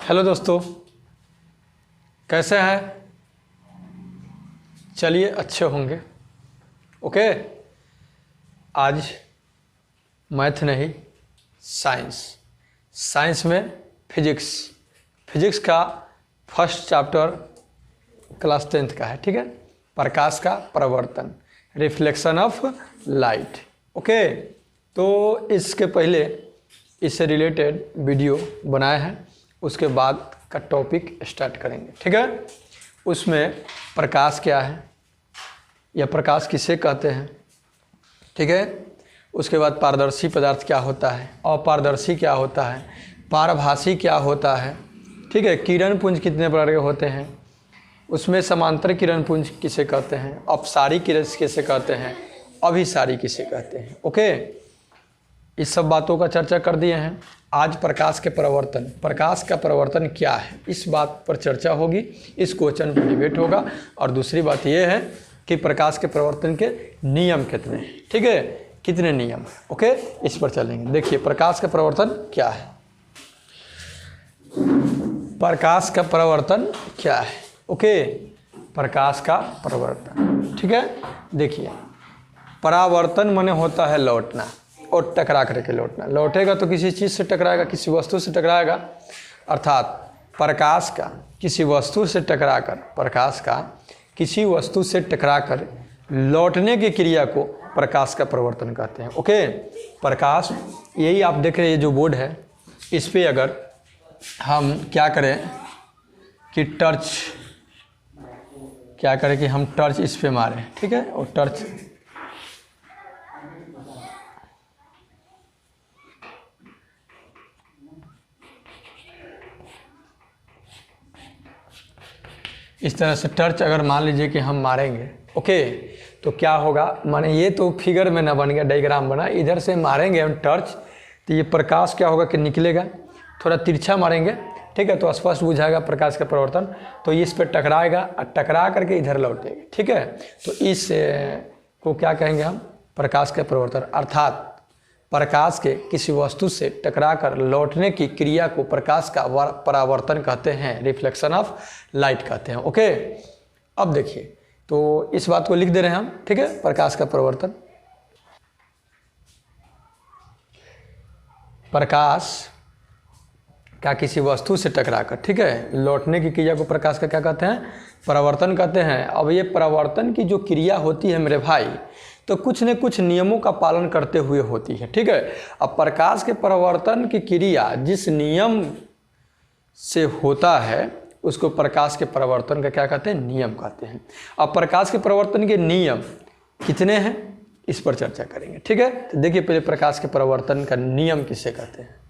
Hello दोस्तों, कैसे हैं? चलिए अच्छे होंगे। ओके, आज मैथ नहीं, साइंस में फिजिक्स का फर्स्ट चैप्टर क्लास 10th का है। ठीक है, प्रकाश का प्रवर्तन, रिफ्लेक्शन ऑफ लाइट। ओके, तो इसके पहले इससे रिलेटेड वीडियो बनाए हैं, उसके बाद का टॉपिक स्टार्ट करेंगे। ठीक है, उसमें प्रकाश क्या है या प्रकाश किसे कहते हैं, ठीक है, उसके बाद पारदर्शी पदार्थ क्या होता है, अपारदर्शी क्या होता है, पारभासी क्या होता है, ठीक है, किरण पुंज कितने प्रकार के होते हैं, उसमें समांतर किरण पुंज किसे कहते हैं, अपसारी किरण किसे कहते हैं, अभिसारी किसे कहते हैं। ओके, इस सब बातों का चर्चा कर दिए हैं। आज प्रकाश का प्रवर्तन क्या है, इस बात पर चर्चा होगी, इस क्वेश्चन पर डिबेट होगा। और दूसरी बात यह है कि प्रकाश के प्रवर्तन के नियम कितने हैं, ठीक है, कितने नियम हैं। ओके, इस पर चलेंगे। देखिए प्रकाश का प्रवर्तन क्या है। प्रकाश का प्रवर्तन क्या है? ओके, प्रकाश का प्रवर्तन, ठीक है। देखिए परावर्तन माने होता है लौटना और टकरा करके लौटना। लौटेगा तो किसी चीज़ से टकराएगा, किसी वस्तु से टकराएगा, अर्थात प्रकाश का किसी वस्तु से टकराकर लौटने की क्रिया को प्रकाश का प्रवर्तन कहते हैं। ओके, प्रकाश, यही आप देख रहे हैं, ये जो बोर्ड है, इस पे अगर हम क्या करें कि हम टर्च इस पे मारें, ठीक है, और टर्च इस तरह से टर्च अगर मान लीजिए कि हम मारेंगे, ओके, तो क्या होगा, माने ये तो फिगर में ना बन गया, डायग्राम बना, इधर से मारेंगे हम टर्च, तो ये प्रकाश क्या होगा कि निकलेगा, थोड़ा तिरछा मारेंगे, ठीक है, तो स्पष्ट बुझाएगा प्रकाश का प्रवर्तन। तो इस पर टकराएगा और टकरा करके इधर लौटेगा, ठीक है। तो इस को क्या कहेंगे हम, प्रकाश का प्रवर्तन, अर्थात प्रकाश के किसी वस्तु से टकराकर लौटने की क्रिया को प्रकाश का परावर्तन कहते हैं, रिफ्लेक्शन ऑफ लाइट कहते हैं। ओके, अब देखिए, तो इस बात को लिख दे रहे हैं हम, ठीक है, प्रकाश का प्रवर्तन। प्रकाश का किसी वस्तु से टकराकर, ठीक है, लौटने की क्रिया को प्रकाश का क्या कहते हैं, परावर्तन कहते हैं। अब ये परावर्तन की जो क्रिया होती है मेरे भाई, तो कुछ न कुछ नियमों का पालन करते हुए होती है, ठीक है। अब प्रकाश के परावर्तन की क्रिया जिस नियम से होता है उसको प्रकाश के परावर्तन का क्या कहते हैं, नियम कहते हैं। अब प्रकाश के परावर्तन के नियम कितने हैं, इस पर चर्चा करेंगे, ठीक है। तो देखिए पहले प्रकाश के परावर्तन का नियम किसे कहते हैं।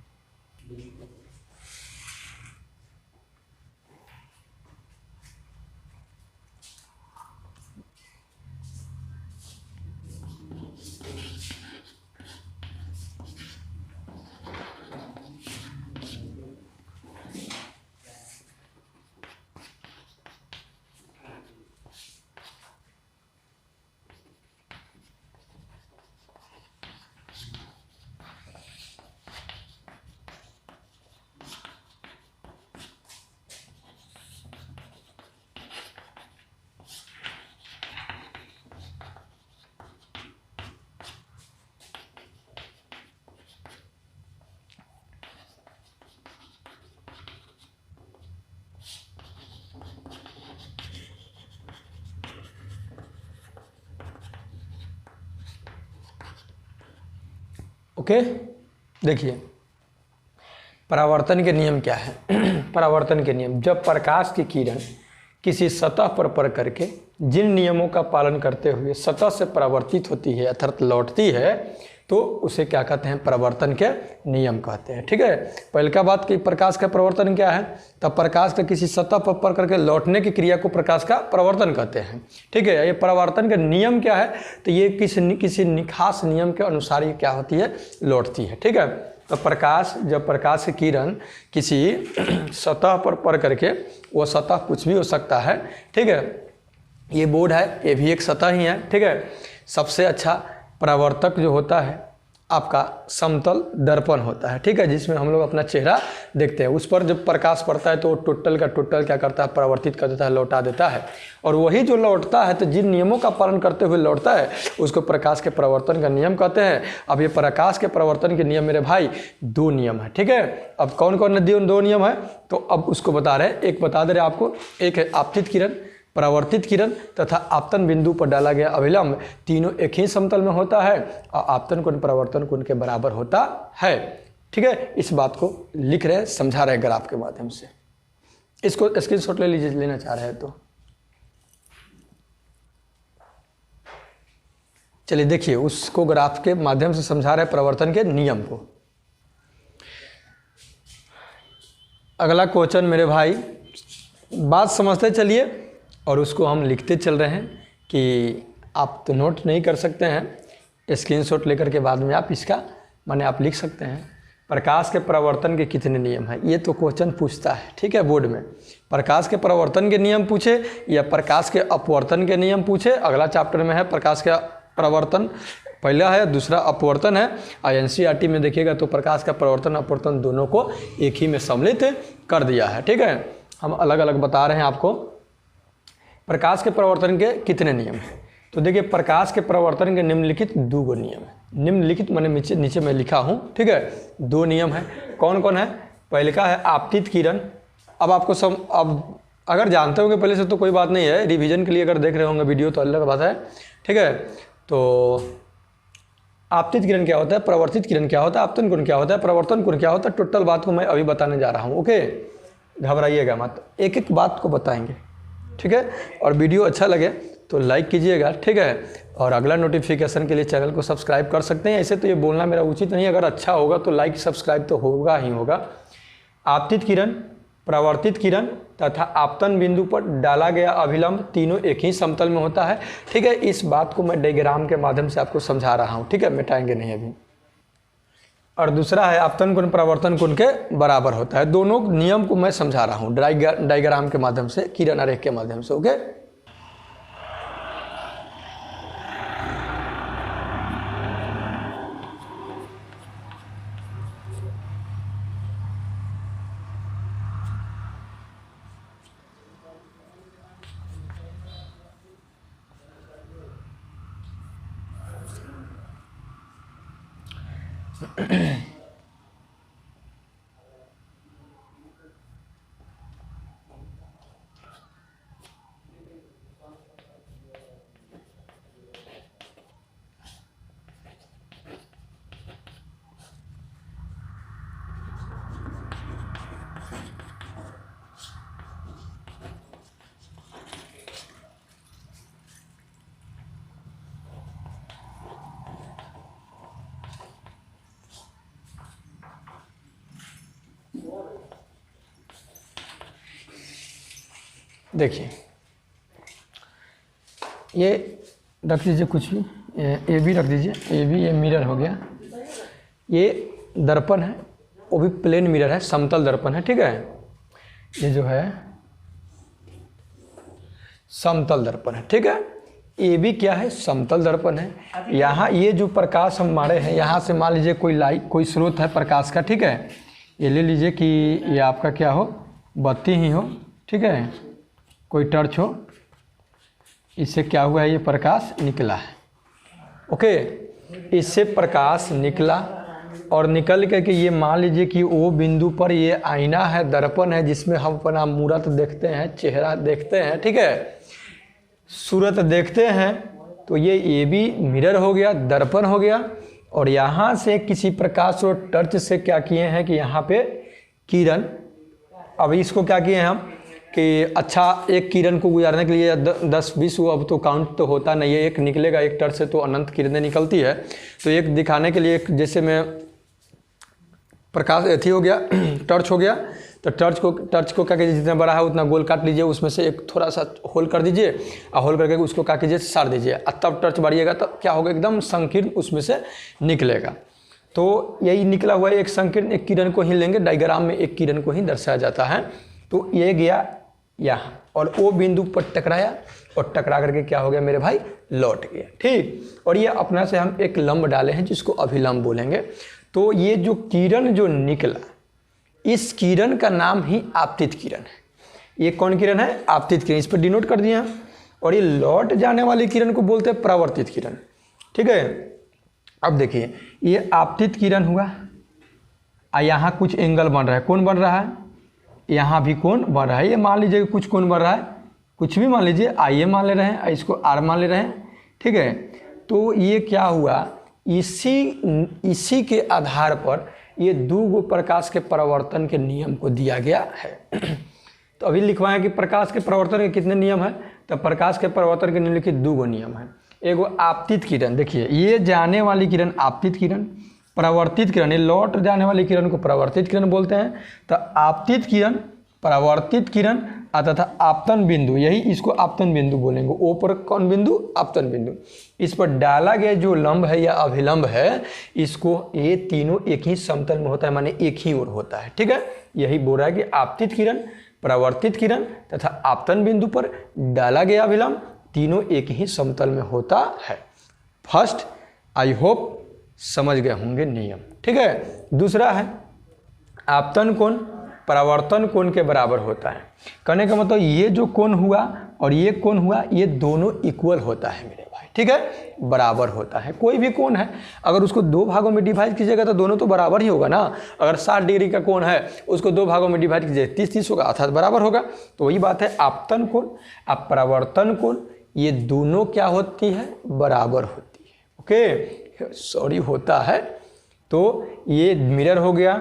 ओके, देखिए परावर्तन के नियम क्या है। परावर्तन के नियम, जब प्रकाश की किरण किसी सतह पर पड़ करके जिन नियमों का पालन करते हुए सतह से परावर्तित होती है अर्थात लौटती है, तो उसे क्या कहते हैं, परावर्तन के नियम कहते हैं, ठीक है। पहले का बात कि प्रकाश का प्रवर्तन क्या है, तब प्रकाश का किसी सतह पर पड़ करके लौटने की क्रिया को प्रकाश का प्रवर्तन कहते हैं, ठीक है। ये परावर्तन का नियम क्या है, तो ये किसी खास नियम के अनुसार ये क्या होती है, लौटती है, ठीक है। तो जब प्रकाश की किरण किसी सतह पर पड़ करके, वो सतह कुछ भी हो सकता है, ठीक है, ये बोर्ड है, ये भी एक सतह ही है, ठीक है। सबसे अच्छा परावर्तक जो होता है आपका समतल दर्पण होता है, ठीक है, जिसमें हम लोग अपना चेहरा देखते हैं। उस पर जब प्रकाश पड़ता है तो टोटल का टोटल क्या करता है, परावर्तित कर देता है, लौटा देता है। और वही जो लौटता है तो जिन नियमों का पालन करते हुए लौटता है उसको प्रकाश के परावर्तन का नियम कहते हैं। अब ये प्रकाश के परावर्तन के नियम मेरे भाई 2 नियम है, ठीक है। अब कौन कौन 2 नियम है तो अब उसको बता रहे हैं। एक बता दे रहे आपको, एक है आपतित किरण, परावर्तित किरण तथा आपतन बिंदु पर डाला गया अभिलंब, तीनों एक ही समतल में होता है और आपतन कोण परावर्तन कोण के बराबर होता है, ठीक है। इस बात को लिख रहे हैं, समझा रहे हैं ग्राफ के माध्यम से। इसको स्क्रीनशॉट ले लीजिए, लेना चाह रहे हैं तो। चलिए देखिए, उसको ग्राफ के माध्यम से समझा रहे हैं परावर्तन के नियम को। अगला क्वेश्चन मेरे भाई, बात समझते चलिए और उसको हम लिखते चल रहे हैं कि आप तो नोट नहीं कर सकते हैं, स्क्रीनशॉट लेकर के बाद में आप इसका माने आप लिख सकते हैं। प्रकाश के परावर्तन के कितने नियम हैं, ये तो क्वेश्चन पूछता है, ठीक है, बोर्ड में। प्रकाश के परावर्तन के नियम पूछे या प्रकाश के अपवर्तन के नियम पूछे। अगला चैप्टर में है प्रकाश का परावर्तन, पहला है, दूसरा अपवर्तन है। एनसीईआरटी में देखिएगा तो प्रकाश का परावर्तन अपवर्तन दोनों को एक ही में सम्मिलित कर दिया है, ठीक है। हम अलग अलग बता रहे हैं आपको। प्रकाश के परावर्तन के कितने नियम हैं तो देखिए, प्रकाश के परावर्तन के निम्नलिखित 2 नियम है। निम्नलिखित मैंने नीचे में लिखा हूँ, ठीक है। 2 नियम है, कौन कौन है। पहले का है आपतित किरण। अब आपको अब अगर जानते होंगे पहले से तो कोई बात नहीं है, रिवीजन के लिए अगर देख रहे होंगे वीडियो तो अलग बात है, ठीक है। तो आपतित किरण क्या होता है, परावर्तित किरण क्या होता है, आपतन कोण क्या होता है, परावर्तन कोण क्या होता है, टोटल बात को मैं अभी बताने जा रहा हूँ, ओके। घबराइएगा मत, एक एक बात को बताएंगे, ठीक है। और वीडियो अच्छा लगे तो लाइक कीजिएगा, ठीक है। और अगला नोटिफिकेशन के लिए चैनल को सब्सक्राइब कर सकते हैं। ऐसे तो ये बोलना मेरा उचित नहीं, अगर अच्छा होगा तो लाइक सब्सक्राइब तो होगा ही होगा। आपतित किरण, परावर्तित किरण तथा आपतन बिंदु पर डाला गया अभिलंब, तीनों एक ही समतल में होता है, ठीक है। इस बात को मैं डायग्राम के माध्यम से आपको समझा रहा हूँ, ठीक है, मिटाएंगे नहीं अभी। और दूसरा है आपतन कोण परावर्तन कोण के बराबर होता है। दोनों नियम को मैं समझा रहा हूँ डायग्राम के माध्यम से, किरण आरेख के माध्यम से, ओके। देखिए, ये रख दीजिए, कुछ भी ए भी रख दीजिए, ए भी, ये मिरर हो गया। ये दर्पण है, वो भी प्लेन मिरर है, समतल दर्पण है, ठीक है। ये जो है समतल दर्पण है, ठीक है। ये भी क्या है, समतल दर्पण है। यहाँ ये जो प्रकाश हम मारे हैं, यहाँ से मान लीजिए कोई लाइट, कोई स्रोत है प्रकाश का, ठीक है। ये ले लीजिए कि ये आपका क्या हो, बत्ती ही हो, ठीक है, कोई टर्च हो, इससे क्या हुआ है, ये प्रकाश निकला है, ओके। इससे प्रकाश निकला और निकल करके ये मान लीजिए कि वो बिंदु पर ये आईना है, दर्पण है, जिसमें हम अपना मूरत देखते हैं, चेहरा देखते हैं, ठीक है, सूरत देखते हैं। तो ये भी मिरर हो गया, दर्पण हो गया। और यहाँ से किसी प्रकाश और टर्च से क्या किए हैं कि यहाँ पे किरण, अब इसको क्या किए हैं हम कि अच्छा एक किरण को गुजारने के लिए 10-20 अब तो काउंट तो होता नहीं है, एक निकलेगा, एक टर्च से तो अनंत किरणें निकलती है। तो एक दिखाने के लिए, जैसे मैं प्रकाश एथी हो गया, टर्च हो गया, तो टर्च को क्या कीजिए, जितना बड़ा है उतना गोल काट लीजिए, उसमें से एक थोड़ा सा होल कर दीजिए और होल करके उसको क्या कीजिए, सार दीजिए, और तब टर्च बढ़िएगा तो क्या होगा, एकदम संकीर्ण उसमें से निकलेगा। तो यही निकला हुआ एक संकीर्ण एक किरण को ही लेंगे, डायग्राम में एक किरण को ही दर्शाया जाता है। तो ये गया यहाँ, और ओ बिंदु पर टकराया और टकरा करके क्या हो गया मेरे भाई, लौट गया। ठीक, और ये अपना से हम एक लंब डाले हैं जिसको अभिलंब बोलेंगे। तो ये जो किरण जो निकला, इस किरण का नाम ही आपतित किरण है। ये कौन किरण है, आपतित किरण, इस पर डिनोट कर दिया। और ये लौट जाने वाली किरण को बोलते हैं परावर्तित किरण। ठीक है, अब देखिए ये आपतित किरण हुआ, यहाँ कुछ एंगल बन रहा है, कौन बन रहा है, यहाँ भी कौन बन रहा है, ये मान लीजिए कुछ कौन बन रहा है, कुछ भी मान लीजिए, आइए मान ले रहे हैं, इसको आर मान ले रहे हैं। ठीक है, तो ये क्या हुआ, इसी के आधार पर ये दो गो प्रकाश के परावर्तन के नियम को दिया गया है। तो अभी लिखवाएं कि प्रकाश के परावर्तन के कितने नियम है, तो प्रकाश के परावर्तन के निम्नलिखित दो गो नियम है। एगो आपतित किरण, देखिए ये जाने वाली किरण आपतित किरण, परावर्तित किरण ये लौट जाने वाली किरण को परावर्तित किरण बोलते हैं। तो आपतित किरण, परावर्तित किरण तथा आपतन बिंदु, यही इसको आपतन बिंदु बोलेंगे। ओ पर कौन बिंदु, आपतन बिंदु, इस पर डाला गया जो लंब है या अभिलंब है, इसको ये तीनों एक ही समतल में होता है, माने एक ही ओर होता है। ठीक है, यही बोल रहा है कि आपतित किरण, परावर्तित किरण तथा आपतन बिंदु पर डाला गया अभिलंब तीनों एक ही समतल में होता है। फर्स्ट, आई होप समझ गए होंगे नियम। ठीक है, दूसरा है आपतन कोण परावर्तन कोण के बराबर होता है। कहने का मतलब ये जो कोण हुआ और ये कोण हुआ, ये दोनों इक्वल होता है मेरे भाई। ठीक है, बराबर होता है। कोई भी कोण है अगर उसको दो भागों में डिवाइड कीजिएगा तो दोनों तो बराबर ही होगा ना। अगर 60 डिग्री का कोण है उसको दो भागों में डिवाइड कीजिए 30-30 होगा, अर्थात बराबर होगा। तो वही बात है, आपतन कोण अब परावर्तन कोण ये दोनों क्या होती है, बराबर होती है। ओके, सॉरी होता है। तो ये मिरर हो गया,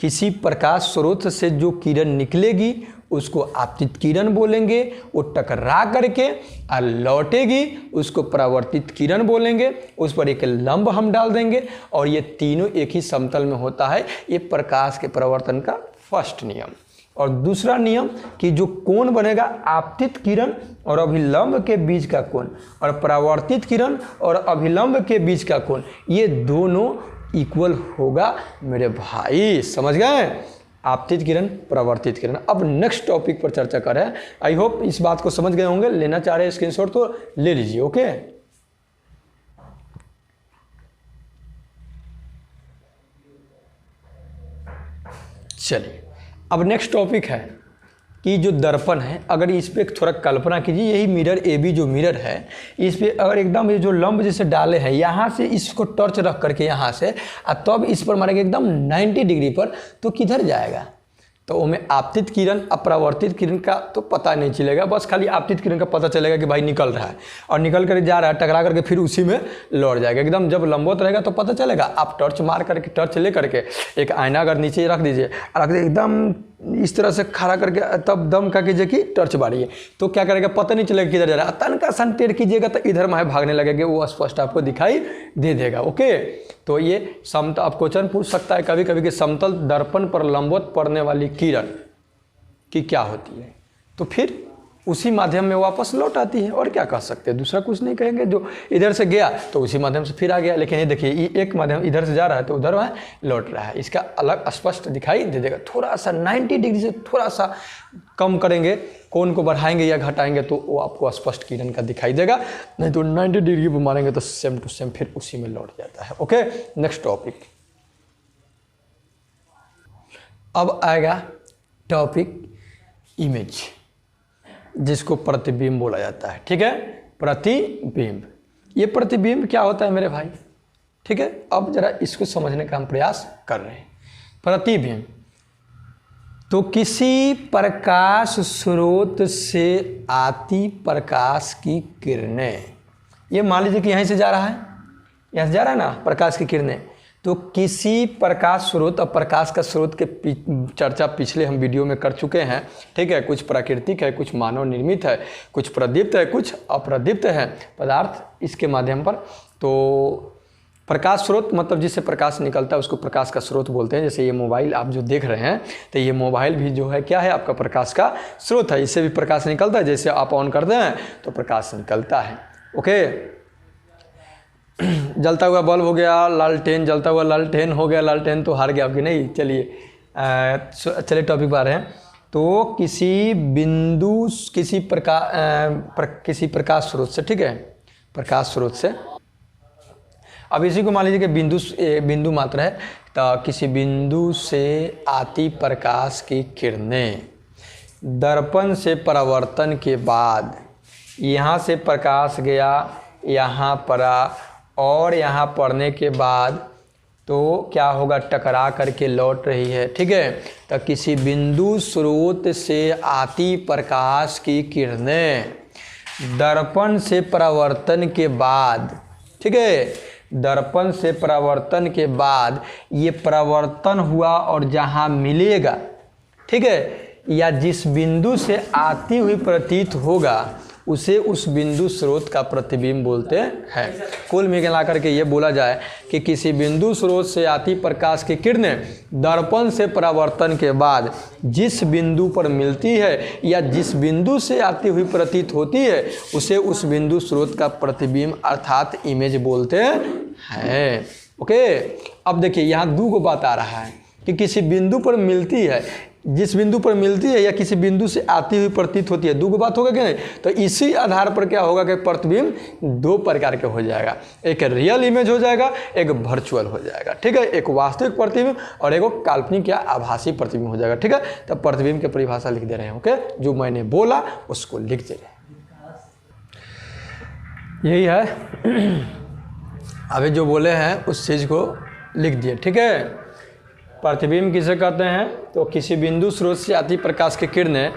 किसी प्रकाश स्रोत से जो किरण निकलेगी उसको आपतित किरण बोलेंगे, वो टकरा करके और लौटेगी उसको परावर्तित किरण बोलेंगे, उस पर एक लंब हम डाल देंगे और ये तीनों एक ही समतल में होता है। ये प्रकाश के परावर्तन का फर्स्ट नियम। और दूसरा नियम कि जो कोण बनेगा आपतित किरण और अभिलंब के बीच का कोण और परावर्तित किरण और अभिलंब के बीच का कोण, ये दोनों इक्वल होगा मेरे भाई। समझ गए, आपतित किरण परावर्तित किरण। अब नेक्स्ट टॉपिक पर चर्चा करें। आई होप इस बात को समझ गए होंगे। लेना चाह रहे हैं स्क्रीनशॉट तो ले लीजिए। ओके, चलिए अब नेक्स्ट टॉपिक है कि जो दर्पण है, अगर इस पर थोड़ा कल्पना कीजिए, यही मिरर ए बी जो मिरर है, इस पर अगर एकदम ये जो लंब जैसे डाले हैं, यहाँ से इसको टॉर्च रख करके यहाँ से तब इस पर मारेंगे एकदम 90 डिग्री पर, तो किधर जाएगा, तो हमें आपतित किरण अपरावर्तित किरण का तो पता नहीं चलेगा, बस खाली आपतित किरण का पता चलेगा कि भाई निकल रहा है और निकल कर जा रहा है, टकरा करके फिर उसी में लौट जाएगा। एकदम जब लंबवत रहेगा तो पता चलेगा। आप टॉर्च मार करके, टॉर्च ले करके एक आईना अगर नीचे रख दीजिए और रख दीजिए एकदम इस तरह से खड़ा करके, तब दम का कीजिए कि टॉर्च बारिए, तो क्या करेगा पता नहीं चलेगा किधर जा रहा है। तनका सन टेढ़ कीजिएगा तो इधर माहे भागने लगेगा, वो स्पष्ट आपको दिखाई दे देगा। ओके, तो ये समतल, आप क्वेश्चन पूछ सकता है कभी कभी कि समतल दर्पण पर लंबवत पड़ने वाली किरण की क्या होती है, तो फिर उसी माध्यम में वापस लौट आती है। और क्या कह सकते हैं, दूसरा कुछ नहीं कहेंगे। जो इधर से गया तो उसी माध्यम से फिर आ गया। लेकिन ये देखिए, ये एक माध्यम इधर से जा रहा है तो उधर वहाँ लौट रहा है, इसका अलग स्पष्ट दिखाई दे देगा। थोड़ा सा 90 डिग्री से थोड़ा सा कम करेंगे, कोण को बढ़ाएंगे या घटाएंगे तो वो आपको स्पष्ट किरण का दिखाई देगा, नहीं तो 90 डिग्री पर मारेंगे तो सेम टू सेम फिर उसी में लौट जाता है। Okay, next topic. अब आएगा टॉपिक इमेज, जिसको प्रतिबिंब बोला जाता है। ठीक है, प्रतिबिंब। ये प्रतिबिंब क्या होता है मेरे भाई, ठीक है, अब जरा इसको समझने का हम प्रयास कर रहे हैं। प्रतिबिंब तो किसी प्रकाश स्रोत से आती प्रकाश की किरणें, ये मान लीजिए कि यहीं से जा रहा है, यहाँ से जा रहा है ना प्रकाश की किरणें, तो किसी प्रकाश स्रोत, अब प्रकाश का स्रोत के चर्चा पिछले हम वीडियो में कर चुके हैं। ठीक है, कुछ प्राकृतिक है, कुछ मानव निर्मित है, कुछ प्रदीप्त है, कुछ अप्रदीप्त है पदार्थ इसके माध्यम पर। तो प्रकाश स्रोत मतलब जिससे प्रकाश निकलता है उसको प्रकाश का स्रोत बोलते हैं। जैसे ये मोबाइल आप जो देख रहे हैं, तो ये मोबाइल भी जो है क्या है, आपका प्रकाश का स्रोत है। इससे भी प्रकाश निकलता है, जैसे आप ऑन करते हैं तो प्रकाश निकलता है। ओके, जलता हुआ बल्ब हो गया लालटेन, जलता हुआ लालटेन हो गया लालटेन, तो हार गया आपकी नहीं। चलिए चलिए टॉपिक पर आ रहे हैं। तो किसी बिंदु किसी प्रकाश स्रोत से, ठीक है, प्रकाश स्रोत से। अब इसी को मान लीजिए कि बिंदु मात्रा है, तो किसी बिंदु से आती प्रकाश की किरणें दर्पण से परावर्तन के बाद यहाँ से प्रकाश गया, यहाँ पड़ा और यहाँ पड़ने के बाद तो क्या होगा, टकरा करके लौट रही है, ठीक है। तो किसी बिंदु स्रोत से आती प्रकाश की किरणें दर्पण से परावर्तन के बाद, ठीक है, दर्पण से परावर्तन के बाद ये परावर्तन हुआ और जहाँ मिलेगा, ठीक है, या जिस बिंदु से आती हुई प्रतीत होगा उसे उस बिंदु स्रोत का प्रतिबिंब बोलते हैं। कुल मिला करके ये बोला जाए कि किसी बिंदु स्रोत से आती प्रकाश की किरणें दर्पण से परावर्तन के बाद जिस बिंदु पर मिलती है या जिस बिंदु से आती हुई प्रतीत होती है उसे उस बिंदु स्रोत का प्रतिबिंब अर्थात इमेज बोलते हैं। ओके, अब देखिए यहाँ दो को बात आ रहा है कि किसी बिंदु पर मिलती है, जिस बिंदु पर मिलती है या किसी बिंदु से आती हुई प्रतीत होती है, दो को बात होगा कि नहीं। तो इसी आधार पर क्या होगा कि प्रतिबिंब दो प्रकार के हो जाएगा, एक रियल इमेज हो जाएगा, एक वर्चुअल हो जाएगा, ठीक है, एक वास्तविक प्रतिबिंब और एक काल्पनिक या आभासी प्रतिबिंब हो जाएगा, ठीक है। तो प्रतिबिंब की परिभाषा लिख दे रहे हैं, ओके, जो मैंने बोला उसको लिख दे रहे हैं, यही है। अभी जो बोले हैं उस चीज़ को लिख दिए, ठीक है। प्रतिबिंब किसे कहते हैं, तो किसी बिंदु स्रोत से आती प्रकाश की किरणें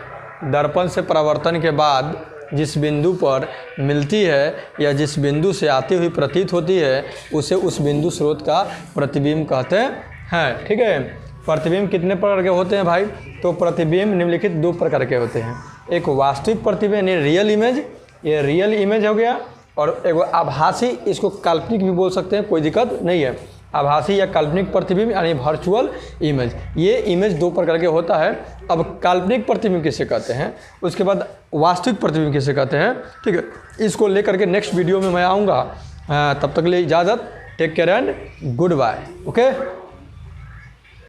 दर्पण से परावर्तन के बाद जिस बिंदु पर मिलती है या जिस बिंदु से आती हुई प्रतीत होती है उसे उस बिंदु स्रोत का प्रतिबिंब कहते हैं, ठीक है। प्रतिबिंब कितने प्रकार के होते हैं भाई, तो प्रतिबिंब निम्नलिखित दो प्रकार के होते हैं, एक वास्तविक प्रतिबिंब यानी रियल इमेज, ये रियल इमेज हो गया, और एक आभासी, इसको काल्पनिक भी बोल सकते हैं, कोई दिक्कत नहीं है, आभासी या काल्पनिक प्रतिबिंब यानी वर्चुअल इमेज। ये इमेज दो प्रकार के होता है। अब काल्पनिक प्रतिबिंब किसे कहते हैं, उसके बाद वास्तविक प्रतिबिंब किसे कहते हैं, ठीक है। इसको लेकर के नेक्स्ट वीडियो में मैं आऊँगा। तब तक के लिए इजाज़त, take care and goodbye, okay.